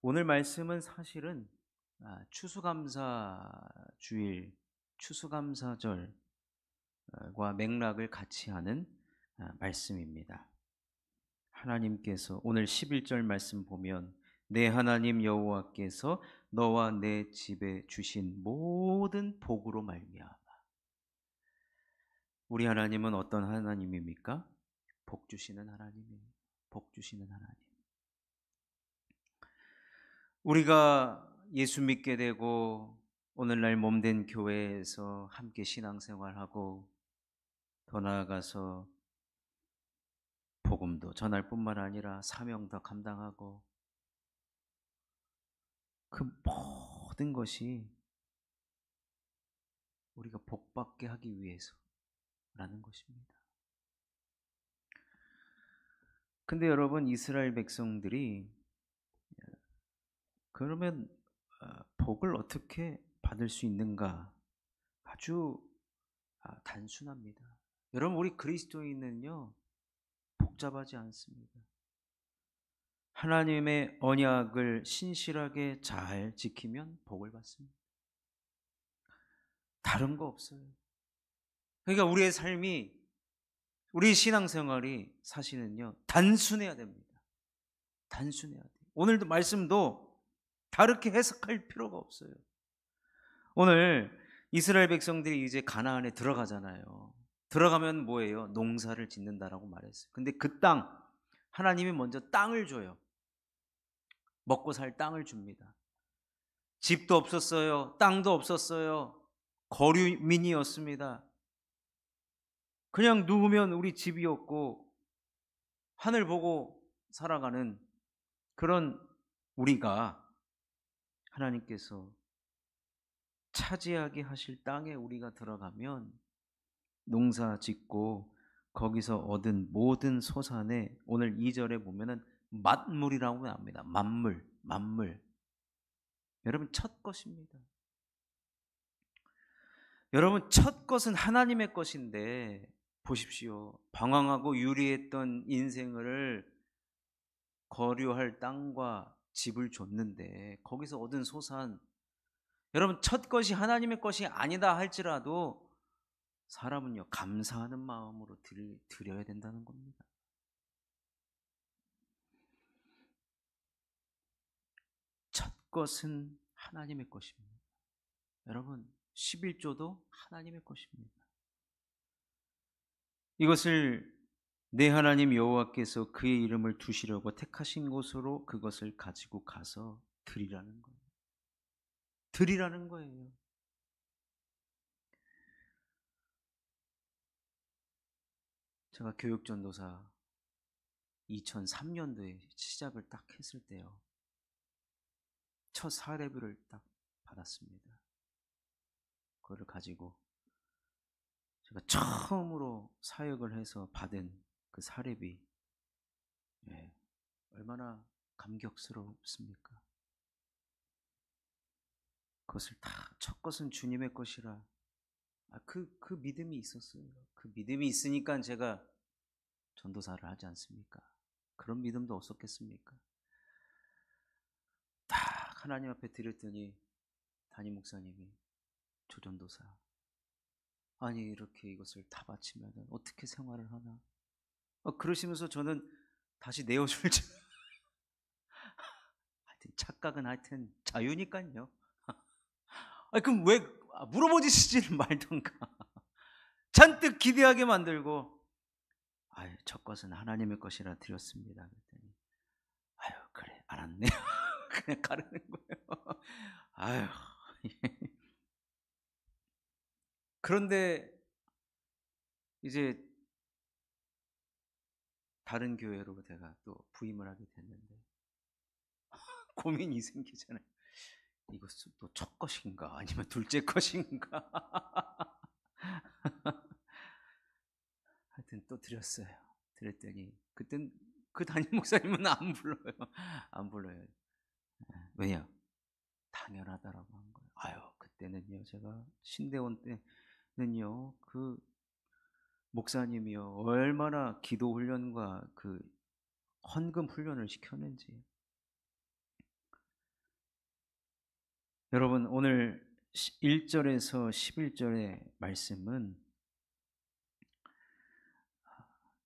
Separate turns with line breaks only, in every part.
오늘 말씀은 사실은 추수감사 주일, 추수감사절과 맥락을 같이 하는 말씀입니다. 하나님께서 오늘 11절 말씀 보면 내 하나님 여호와께서 너와 내 집에 주신 모든 복으로 말미암아. 우리 하나님은 어떤 하나님입니까? 복 주시는 하나님입니다. 복 주시는 하나님. 우리가 예수 믿게 되고 오늘날 몸된 교회에서 함께 신앙생활하고 더 나아가서 복음도 전할 뿐만 아니라 사명도 감당하고 그 모든 것이 우리가 복받게 하기 위해서라는 것입니다. 근데 여러분, 이스라엘 백성들이 그러면 복을 어떻게 받을 수 있는가? 아주 단순합니다. 여러분, 우리 그리스도인은요 복잡하지 않습니다. 하나님의 언약을 신실하게 잘 지키면 복을 받습니다. 다른 거 없어요. 그러니까 우리의 삶이, 우리 신앙생활이 사실은요 단순해야 됩니다. 단순해야 돼요. 오늘도 말씀도 다르게 해석할 필요가 없어요. 오늘 이스라엘 백성들이 이제 가나안에 들어가잖아요. 들어가면 뭐예요? 농사를 짓는다라고 말했어요. 근데 그 땅, 하나님이 먼저 땅을 줘요. 먹고 살 땅을 줍니다. 집도 없었어요. 땅도 없었어요. 거류민이었습니다. 그냥 누우면 우리 집이었고 하늘 보고 살아가는 그런 우리가 하나님께서 차지하게 하실 땅에 우리가 들어가면 농사 짓고 거기서 얻은 모든 소산에, 오늘 2절에 보면은 만물이라고 합니다. 만물. 여러분, 첫 것입니다. 여러분, 첫 것은 하나님의 것인데 보십시오. 방황하고 유리했던 인생을 거류할 땅과 집을 줬는데 거기서 얻은 소산, 여러분, 첫 것이 하나님의 것이 아니다 할지라도 사람은요 감사하는 마음으로 드려야 된다는 겁니다. 첫 것은 하나님의 것입니다. 여러분, 11조도 하나님의 것입니다. 이것을 내 하나님 여호와께서 그의 이름을 두시려고 택하신 곳으로 그것을 가지고 가서 드리라는 거예요. 드리라는 거예요. 제가 교육전도사 2003년도에 시작을 딱 했을 때요, 첫 사례비를 딱 받았습니다. 그거를 가지고 제가 처음으로 사역을 해서 받은 그 사례비, 얼마나 감격스럽습니까? 그것을 다, 첫 것은 주님의 것이라, 그 믿음이 있었어요. 그 믿음이 있으니까 제가 전도사를 하지 않습니까? 그런 믿음도 없었겠습니까? 딱 하나님 앞에 드렸더니 담임 목사님이, 조전도사, 아니 이렇게 이것을 다 바치면 어떻게 생활을 하나? 그러시면서 저는 다시 내어줄 줄. 하여튼 착각은 하여튼 자유니까요. 그럼 왜 물어보시지를 말던가. 잔뜩 기대하게 만들고, 첫 것은 하나님의 것이라 드렸습니다. 그랬더니 그래 알았네. 그냥 가르는 거예요. 아유. 그런데 이제 다른 교회로 제가 또 부임을 하게 됐는데 고민이 생기잖아요. 이것은 또 첫 것인가 아니면 둘째 것인가. 하여튼 또 드렸어요. 드렸더니 그땐 그 담임 목사님은 안 불러요. 안 불러요. 왜냐? 당연하다라고 한 거예요. 그때는요, 제가 신대원 때는요, 그 목사님이요 얼마나 기도 훈련과 그 헌금 훈련을 시켰는지. 여러분, 오늘 1절에서 11절의 말씀은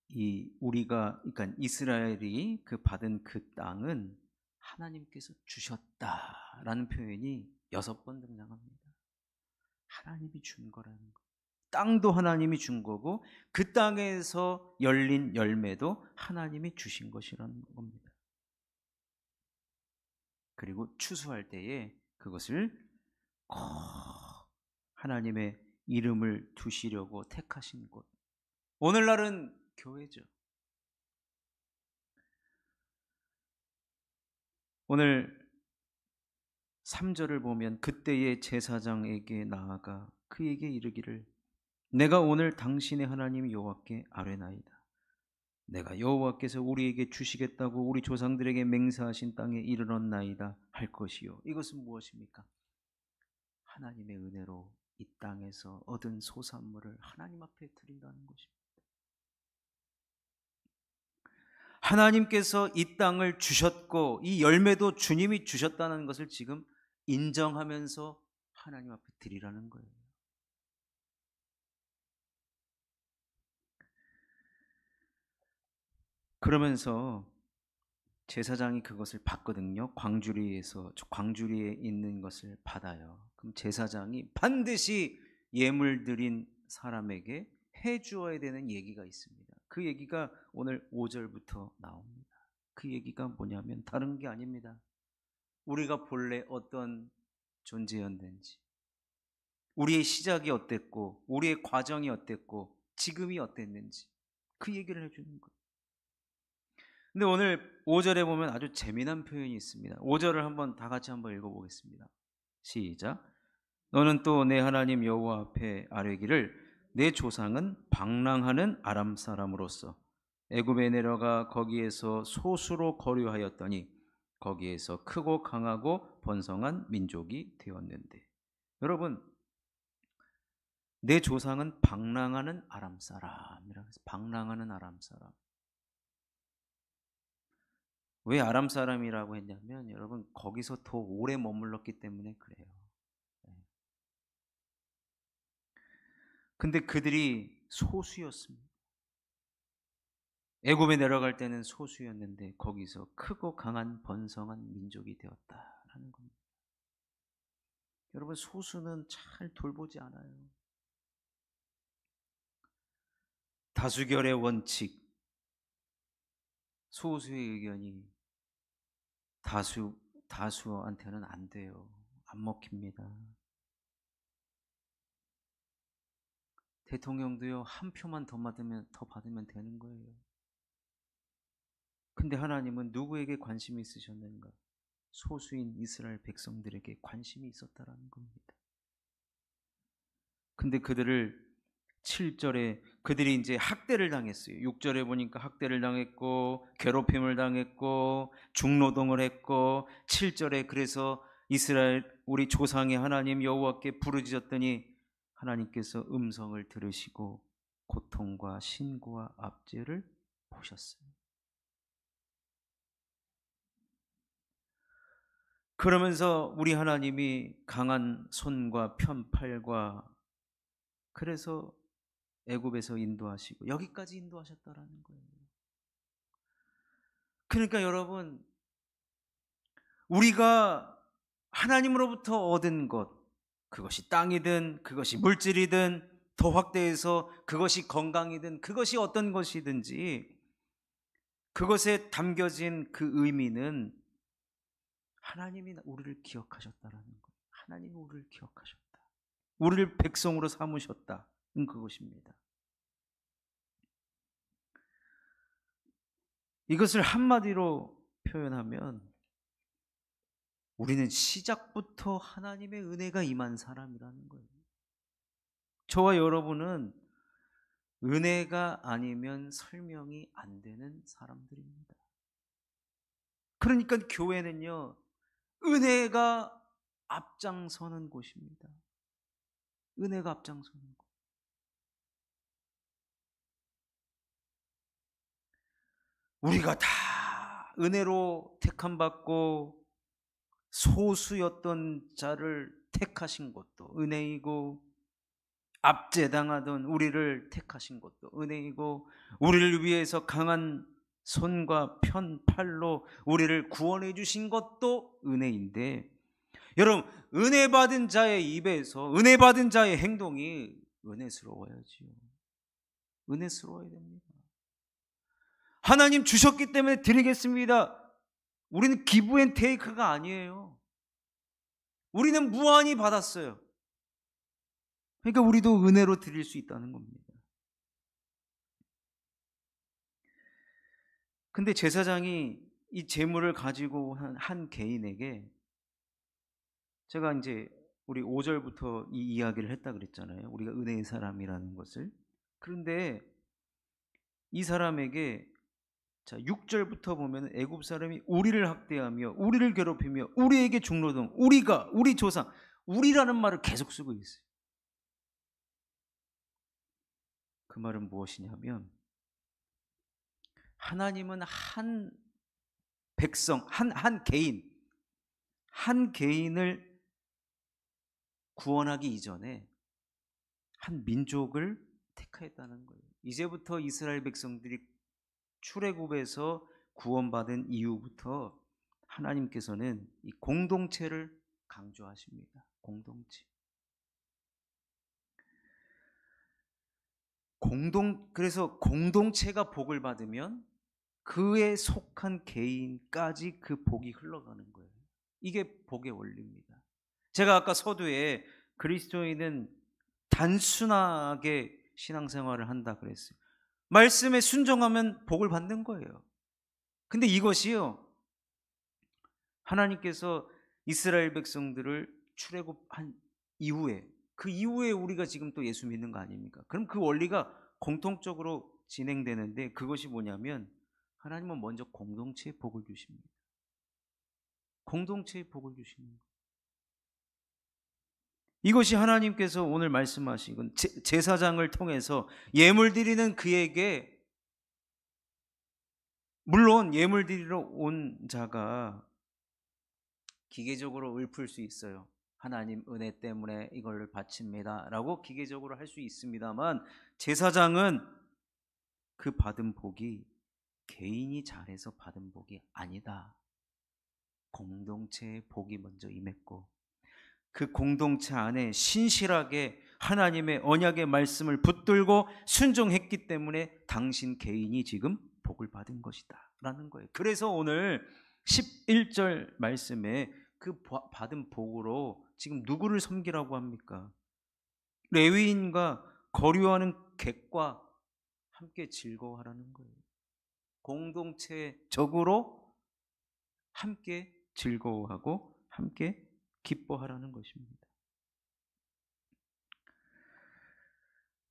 그러니까 이스라엘이 받은 그 땅은 하나님께서 주셨다라는 표현이 6번 등장합니다. 하나님이 준 거라는 거. 땅도 하나님이 준 거고 그 땅에서 열린 열매도 하나님이 주신 것이라는 겁니다. 그리고 추수할 때에 그것을 꼭 하나님의 이름을 두시려고 택하신 곳. 오늘날은 교회죠. 오늘 3절을 보면 그때의 제사장에게 나아가 그에게 이르기를 내가 오늘 당신의 하나님 여호와께 아뢰나이다. 내가 여호와께서 우리에게 주시겠다고 우리 조상들에게 맹세하신 땅에 이르렀나이다 할 것이요. 이것은 무엇입니까? 하나님의 은혜로 이 땅에서 얻은 소산물을 하나님 앞에 드린다는 것입니다. 하나님께서 이 땅을 주셨고 이 열매도 주님이 주셨다는 것을 지금 인정하면서 하나님 앞에 드리라는 거예요. 그러면서 제사장이 그것을 받거든요. 광주리에 있는 것을 받아요. 그럼 제사장이 반드시 예물 드린 사람에게 해주어야 되는 얘기가 있습니다. 그 얘기가 오늘 5절부터 나옵니다. 그 얘기가 뭐냐면 다른 게 아닙니다. 우리가 본래 어떤 존재였는지, 우리의 시작이 어땠고, 우리의 과정이 어땠고, 지금이 어땠는지 그 얘기를 해주는 거예요. 근데 오늘 5절에 보면 아주 재미난 표현이 있습니다. 5절을 다 같이 한번 읽어보겠습니다. 시작. 너는 또 내 하나님 여호와 앞에 아뢰기를 내 조상은 방랑하는 아람 사람으로서 애굽에 내려가 거기에서 소수로 거류하였더니 거기에서 크고 강하고 번성한 민족이 되었는데. 여러분, 내 조상은 방랑하는 아람 사람이라고 해서 방랑하는 아람 사람. 왜 아람 사람이라고 했냐면 여러분 거기서 더 오래 머물렀기 때문에 그래요. 근데 그들이 소수였습니다. 애굽에 내려갈 때는 소수였는데 거기서 크고 강한 번성한 민족이 되었다라는 겁니다. 여러분 소수는 잘 돌보지 않아요. 다수결의 원칙, 소수의 의견이 다수한테는 안 돼요. 안 먹힙니다. 대통령도요, 한 표만 더 받으면 되는 거예요. 근데 하나님은 누구에게 관심이 있으셨는가? 소수인 이스라엘 백성들에게 관심이 있었다라는 겁니다. 근데 7절에 그들이 이제 학대를 당했어요. 6절에 보니까 학대를 당했고 괴롭힘을 당했고 중노동을 했고 7절에 그래서 이스라엘 우리 조상의 하나님 여호와께 부르짖었더니 하나님께서 음성을 들으시고 고통과 신고와 압제를 보셨어요. 그러면서 우리 하나님이 강한 손과 편팔과 그래서 애굽에서 인도하시고 여기까지 인도하셨다라는 거예요. 그러니까 여러분, 우리가 하나님으로부터 얻은 것, 그것이 땅이든 그것이 물질이든 더 확대해서 그것이 건강이든 그것이 어떤 것이든지 그것에 담겨진 그 의미는 하나님이 우리를 기억하셨다라는 거예요. 하나님이 우리를 기억하셨다. 우리를 백성으로 삼으셨다는 그것입니다. 이것을 한마디로 표현하면 우리는 시작부터 하나님의 은혜가 임한 사람이라는 거예요. 저와 여러분은 은혜가 아니면 설명이 안 되는 사람들입니다. 그러니까 교회는요, 은혜가 앞장서는 곳입니다. 은혜가 앞장서는 곳. 우리가 다 은혜로 택함받고 소수였던 자를 택하신 것도 은혜이고, 압제당하던 우리를 택하신 것도 은혜이고, 우리를 위해서 강한 손과 팔로 우리를 구원해 주신 것도 은혜인데, 여러분, 은혜 받은 자의 입에서, 은혜 받은 자의 행동이 은혜스러워야지요. 은혜스러워야 됩니다. 하나님 주셨기 때문에 드리겠습니다. 우리는 기브 앤 테이크가 아니에요. 우리는 무한히 받았어요. 그러니까 우리도 은혜로 드릴 수 있다는 겁니다. 근데 제사장이 이 재물을 가지고 한 개인에게, 제가 이제 우리 5절부터 이 이야기를 했다 그랬잖아요. 우리가 은혜의 사람이라는 것을. 그런데 이 사람에게, 자, 6절부터 보면 애굽 사람이 우리를 학대하며 우리를 괴롭히며 우리에게 중노동, 우리가, 우리 조상, 우리라는 말을 계속 쓰고 있어요. 그 말은 무엇이냐면, 하나님은 한 백성, 한 개인을 구원하기 이전에 한 민족을 택하였다는 거예요. 이제부터 이스라엘 백성들이 출애굽에서 구원받은 이후부터 하나님께서는 이 공동체를 강조하십니다. 공동체. 그래서 공동체가 복을 받으면 그에 속한 개인까지 그 복이 흘러가는 거예요. 이게 복의 원리입니다. 제가 아까 서두에 그리스도인은 단순하게 신앙생활을 한다 그랬어요. 말씀에 순종하면 복을 받는 거예요. 근데 이것이요, 하나님께서 이스라엘 백성들을 출애굽한 이후에, 그 이후에 우리가 지금 또 예수 믿는 거 아닙니까? 그럼 그 원리가 공통적으로 진행되는데, 그것이 뭐냐면 하나님은 먼저 공동체에 복을 주십니다. 공동체에 복을 주시는 거예요. 이것이 하나님께서 오늘 말씀하신 제사장을 통해서 예물 드리는 그에게, 물론 예물 드리러 온 자가 기계적으로 읊을 수 있어요. 하나님 은혜 때문에 이걸 바칩니다 라고 기계적으로 할 수 있습니다만, 제사장은 그 받은 복이 개인이 잘해서 받은 복이 아니다. 공동체의 복이 먼저 임했고, 그 공동체 안에 신실하게 하나님의 언약의 말씀을 붙들고 순종했기 때문에 당신 개인이 지금 복을 받은 것이다 라는 거예요. 그래서 오늘 11절 말씀에 그 받은 복으로 지금 누구를 섬기라고 합니까? 레위인과 거류하는 객과 함께 즐거워하라는 거예요. 공동체적으로 함께 즐거워하고 함께 기뻐하라는 것입니다.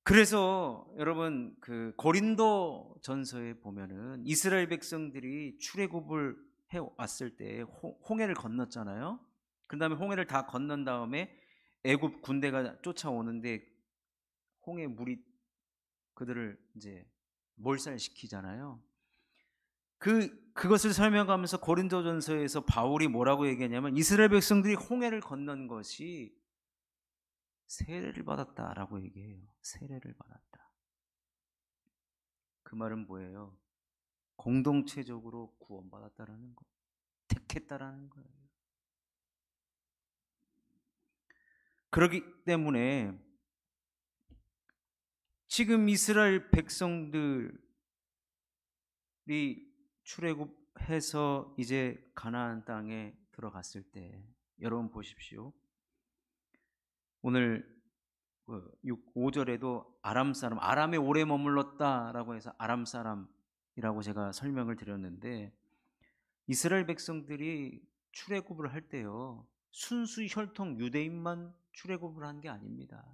그래서 여러분, 그 고린도 전서에 보면은 이스라엘 백성들이 출애굽을 해 왔을 때 홍해를 건넜잖아요. 그 다음에 홍해를 다 건넌 다음에 애굽 군대가 쫓아오는데 홍해 물이 그들을 이제 몰살시키잖아요. 그것을 설명하면서 고린도전서에서 바울이 뭐라고 얘기하냐면, 이스라엘 백성들이 홍해를 건넌 것이 세례를 받았다라고 얘기해요. 세례를 받았다. 그 말은 뭐예요? 공동체적으로 구원받았다라는 거, 택했다라는 거예요. 그렇기 때문에 지금 이스라엘 백성들이 출애굽해서 이제 가나안 땅에 들어갔을 때, 여러분 보십시오. 오늘 5절에도 아람 사람, 아람에 오래 머물렀다라고 해서 아람 사람이라고 제가 설명을 드렸는데, 이스라엘 백성들이 출애굽을 할 때요, 순수 혈통 유대인만 출애굽을 한 게 아닙니다.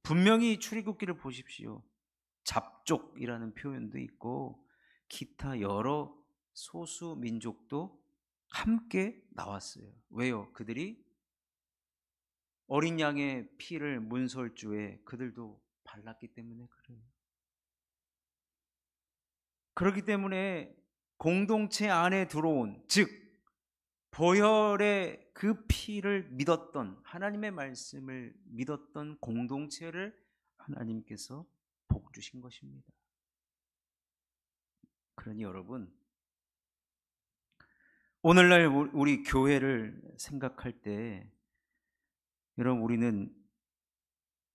분명히 출애굽기를 보십시오. 잡족이라는 표현도 있고 기타 여러 소수 민족도 함께 나왔어요. 왜요? 그들이 어린 양의 피를 문설주에 그들도 발랐기 때문에 그래요. 그렇기 때문에 공동체 안에 들어온, 즉 보혈의 그 피를 믿었던, 하나님의 말씀을 믿었던 공동체를 하나님께서 복 주신 것입니다. 그러니 여러분, 오늘날 우리 교회를 생각할 때 여러분, 우리는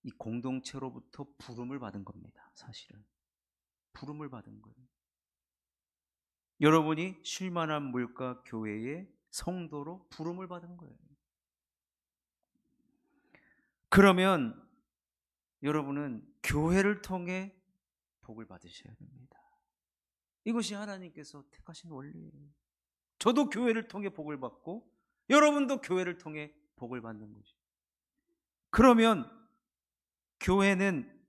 이 공동체로부터 부름을 받은 겁니다. 사실은 부름을 받은 거예요. 여러분이 쉴만한 물가 교회의 성도로 부름을 받은 거예요. 그러면 여러분은 교회를 통해 복을 받으셔야 됩니다. 이것이 하나님께서 택하신 원리예요. 저도 교회를 통해 복을 받고 여러분도 교회를 통해 복을 받는 거죠. 그러면 교회는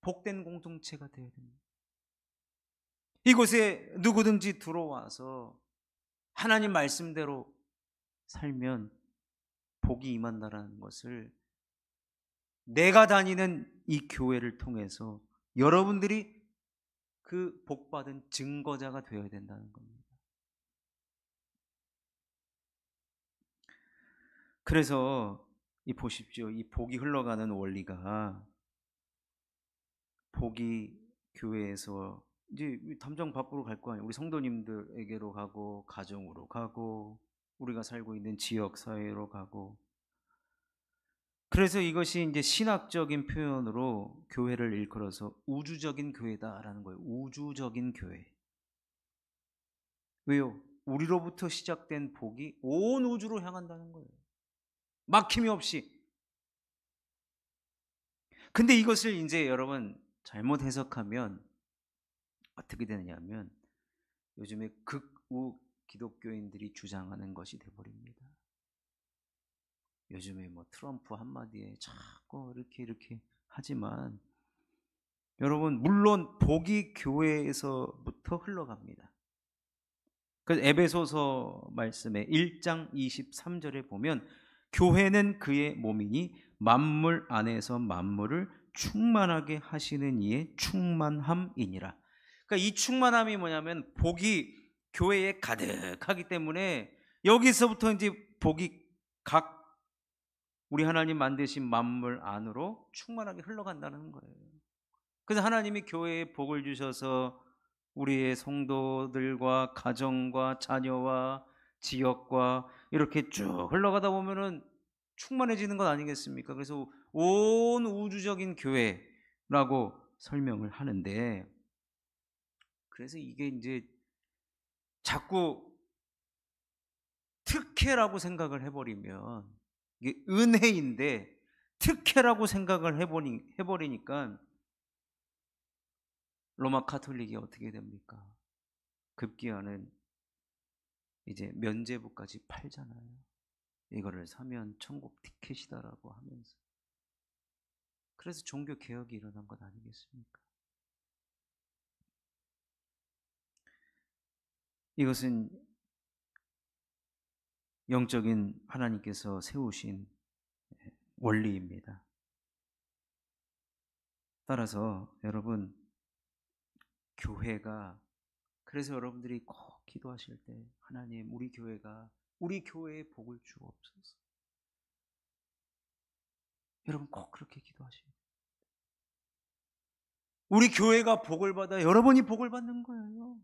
복된 공동체가 되어야 됩니다. 이곳에 누구든지 들어와서 하나님 말씀대로 살면 복이 임한다라는 것을 내가 다니는 이 교회를 통해서 여러분들이 그 복받은 증거자가 되어야 된다는 겁니다. 그래서 보십시오. 이 복이 흘러가는 원리가, 복이 교회에서 이제 담장 밖으로 갈 거 아니에요. 우리 성도님들에게로 가고, 가정으로 가고, 우리가 살고 있는 지역 사회로 가고. 그래서 이것이 이제 신학적인 표현으로 교회를 일컬어서 우주적인 교회다라는 거예요. 우주적인 교회. 왜요? 우리로부터 시작된 복이 온 우주로 향한다는 거예요. 막힘이 없이. 근데 이것을 이제 여러분 잘못 해석하면 어떻게 되느냐면 요즘에 극우 기독교인들이 주장하는 것이 돼버립니다. 요즘에 뭐 트럼프 한마디에 자꾸 이렇게 하지만 여러분, 물론 복이 교회에서부터 흘러갑니다. 그래서 에베소서 말씀에 1장 23절에 보면 교회는 그의 몸이니 만물 안에서 만물을 충만하게 하시는 이의 충만함이니라. 그러니까 이 충만함이 뭐냐면 복이 교회에 가득하기 때문에 여기서부터 이제 복이 각 우리 하나님 만드신 만물 안으로 충만하게 흘러간다는 거예요. 그래서 하나님이 교회에 복을 주셔서 우리의 성도들과 가정과 자녀와 지역과 이렇게 쭉 흘러가다 보면은 충만해지는 것 아니겠습니까? 그래서 온 우주적인 교회라고 설명을 하는데, 그래서 이게 이제 자꾸 특혜라고 생각을 해버리면, 이게 은혜인데 특혜라고 생각을 해버리니까 로마 카톨릭이 어떻게 됩니까? 급기야는 이제 면죄부까지 팔잖아요. 이거를 사면 천국 티켓이다라고 하면서. 그래서 종교 개혁이 일어난 것 아니겠습니까? 이것은 영적인 하나님께서 세우신 원리입니다. 따라서 여러분, 교회가, 그래서 여러분들이 꼭 기도하실 때 하나님, 우리 교회에 복을 주옵소서. 여러분 꼭 그렇게 기도하셔야 돼요. 우리 교회가 복을 받아 여러분이 복을 받는 거예요.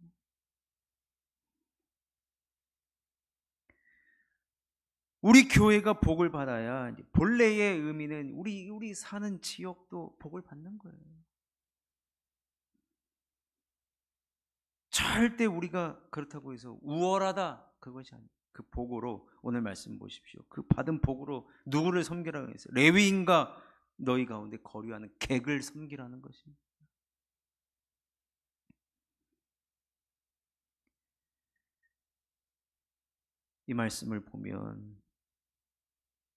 우리 교회가 복을 받아야 본래의 의미는 우리 사는 지역도 복을 받는 거예요. 절대 우리가 그렇다고 해서 우월하다, 그것이 아니에요. 그 복으로, 오늘 말씀 보십시오. 그 받은 복으로 누구를 섬기라고 했어요? 레위인과 너희 가운데 거류하는 객을 섬기라는 것입니다. 이 말씀을 보면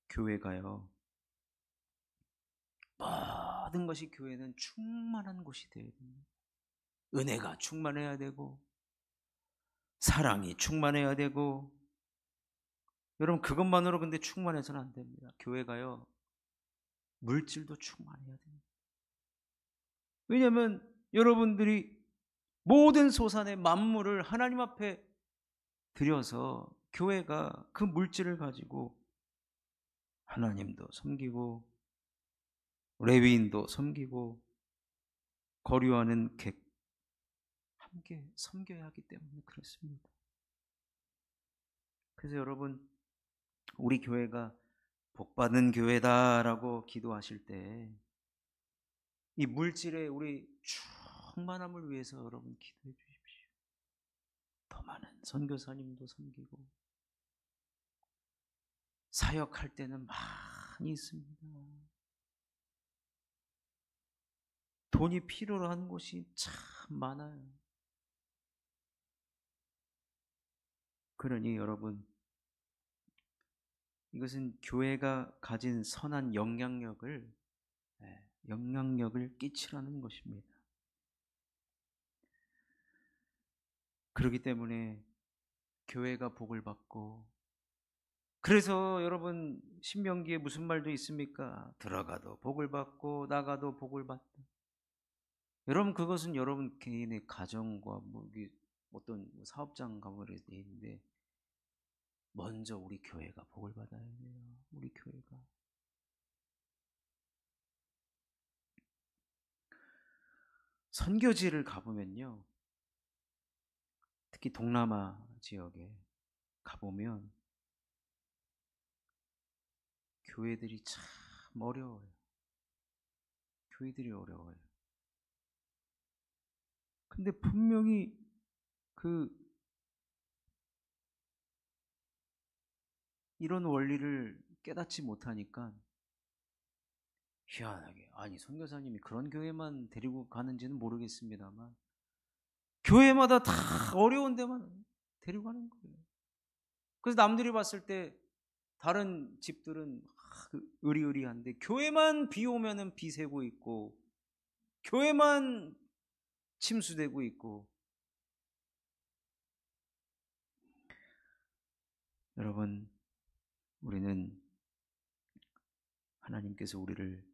교회가요, 모든 것이 교회는 충만한 곳이 되어야 됩니다. 은혜가 충만해야 되고 사랑이 충만해야 되고, 여러분 그것만으로 근데 충만해서는 안 됩니다. 교회가요, 물질도 충만해야 됩니다. 왜냐하면 여러분들이 모든 소산의 만물을 하나님 앞에 드려서 교회가 그 물질을 가지고 하나님도 섬기고 레위인도 섬기고 거류하는 객 함께 섬겨야 하기 때문에 그렇습니다. 그래서 여러분, 우리 교회가 복받은 교회다라고 기도하실 때 이 물질의 우리 충만함을 위해서 여러분 기도해 주십시오. 더 많은 선교사님도 섬기고 사역할 때는 많이 있습니다. 돈이 필요로 하는 곳이 참 많아요. 그러니 여러분, 이것은 교회가 가진 선한 영향력을 끼치라는 것입니다. 그렇기 때문에 교회가 복을 받고, 그래서 여러분 신명기에 무슨 말도 있습니까? 들어가도 복을 받고 나가도 복을 받다. 여러분, 그것은 여러분 개인의 가정과 어떤 사업장 가문에 돼 있는데, 먼저 우리 교회가 복을 받아야 돼요. 우리 교회가. 선교지를 가보면요, 특히 동남아 지역에 가보면 교회들이 참 어려워요. 교회들이 어려워요. 근데 분명히 이런 원리를 깨닫지 못하니까 희한하게, 아니 선교사님이 그런 교회만 데리고 가는지는 모르겠습니다만 교회마다 다 어려운 데만 데리고 가는 거예요. 그래서 남들이 봤을 때 다른 집들은 의리의리한데 교회만 비 오면은 비 새고 있고 교회만 침수되고 있고. 여러분, 우리는 하나님께서 우리를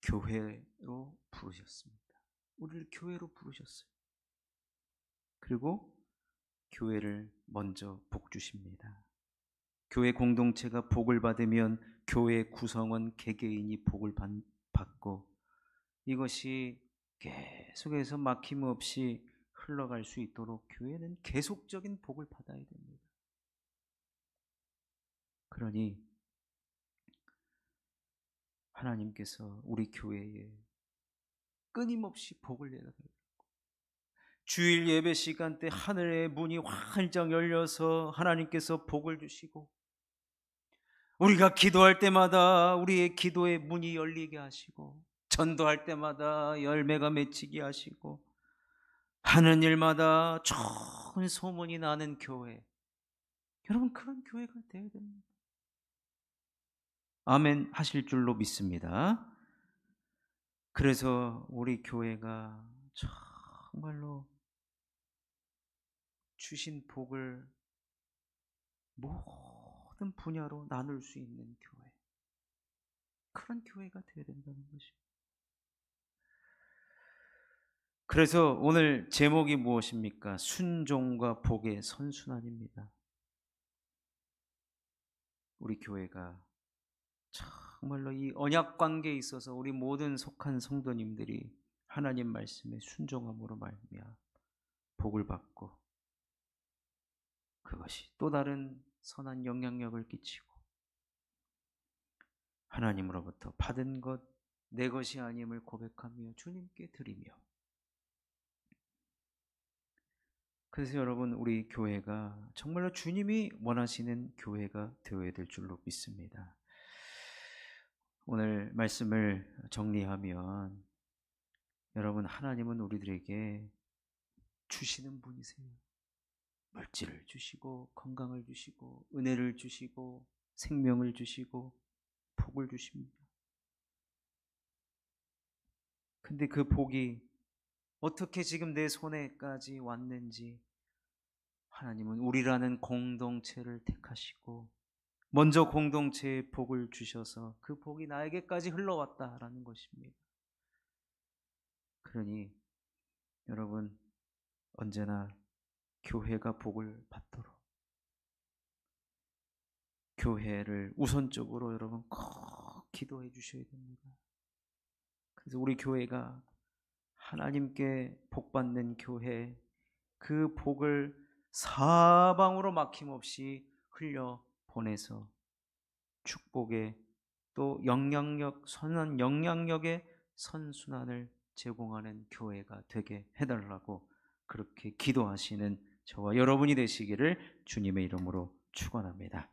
교회로 부르셨습니다. 우리를 교회로 부르셨어요. 그리고 교회를 먼저 복 주십니다. 교회 공동체가 복을 받으면 교회 구성원 개개인이 복을 받고, 이것이 계속해서 막힘없이 흘러갈 수 있도록 교회는 계속적인 복을 받아야 됩니다. 그러니 하나님께서 우리 교회에 끊임없이 복을 내려달라고, 주일 예배 시간 때 하늘의 문이 활짝 열려서 하나님께서 복을 주시고, 우리가 기도할 때마다 우리의 기도의 문이 열리게 하시고, 전도할 때마다 열매가 맺히게 하시고, 하는 일마다 좋은 소문이 나는 교회, 여러분 그런 교회가 되어야 됩니다. 아멘 하실 줄로 믿습니다. 그래서 우리 교회가 정말로 주신 복을 모든 분야로 나눌 수 있는 교회, 그런 교회가 되어야 된다는 것입니다. 그래서 오늘 제목이 무엇입니까? 순종과 복의 선순환입니다. 우리 교회가 정말로 이 언약 관계에 있어서 우리 모든 속한 성도님들이 하나님 말씀에 순종함으로 말미암아 복을 받고, 그것이 또 다른 선한 영향력을 끼치고 하나님으로부터 받은 것 내 것이 아님을 고백하며 주님께 드리며, 그래서 여러분 우리 교회가 정말로 주님이 원하시는 교회가 되어야 될 줄로 믿습니다. 오늘 말씀을 정리하면, 여러분 하나님은 우리들에게 주시는 분이세요. 물질을 주시고 건강을 주시고 은혜를 주시고 생명을 주시고 복을 주십니다. 근데 그 복이 어떻게 지금 내 손에까지 왔는지, 하나님은 우리라는 공동체를 택하시고 먼저 공동체에 복을 주셔서 그 복이 나에게까지 흘러왔다라는 것입니다. 그러니 여러분 언제나 교회가 복을 받도록 교회를 우선적으로 여러분 꼭 기도해 주셔야 됩니다. 그래서 우리 교회가 하나님께 복받는 교회, 그 복을 사방으로 막힘없이 흘려 보내서 축복의 또 영향력, 선한 영향력의 선순환을 제공하는 교회가 되게 해달라고 그렇게 기도하시는 저와 여러분이 되시기를 주님의 이름으로 축원합니다.